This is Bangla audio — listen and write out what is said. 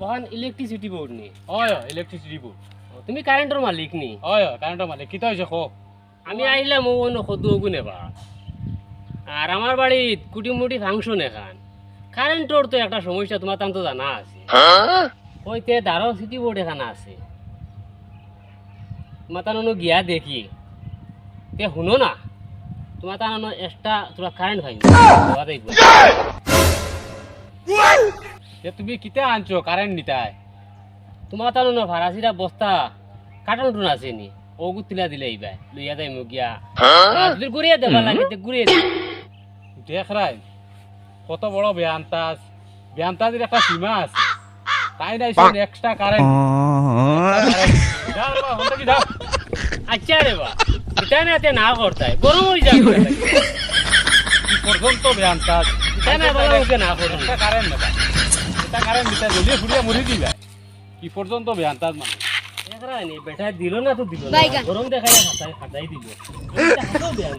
ওখান ইলেকট্রিসিটি বোর্ড নি হয় ইলেকট্রিসিটি বোর্ড তুমি কারেন্টের মালিক নি হয় কারেন্টের মালিক কিতা হয়েছে খো আমি আইলাম ও সদু গুনে বা আর আমার বাড়িত কুটিমুটি ফাংশন এখান কারেন্টর তো একটা সমস্যা তোমার তো জানা আছে হইতে দারো সিটি বোর্ড এখানে আছে তোমার তানো গিয়া দেখি তে শুনো না তোমার তানো এক্সট্রা তোরা কারেন্ট ভাই তুমি কিতা আনছো কারেন্ট নিতাই তোমার তানো ভাড়াছিরা বস্তা কাটন টুন আছে নি ও গুতিলা দিলে এইবার লইয়া যাই মুগিয়া যদি ঘুরিয়ে দেবা লাগে ঘুরিয়ে দেব দেখ রাই কত বড় বেয়ান্তাজ বেয়ান্তাজের একটা সীমা আছে তাই নাই এক্সট্রা কারেন্ট আচ্ছা রে বা এটা না এতে না করতাই গরম হয়ে যাবে পর্যন্ত বেয়ান্তাজ এটা না বলা ওকে না করুন একটা কারেন্ট নেবা এটা কারেন্ট নিতে জলদি ফুরিয়া মরি দিবা কি পর্যন্ত বেয়ান্তাজ মানে দেখরানি বেটা দিল না তো দিল না গরম দেখাই খাটাই দিল এটা হাতো দেন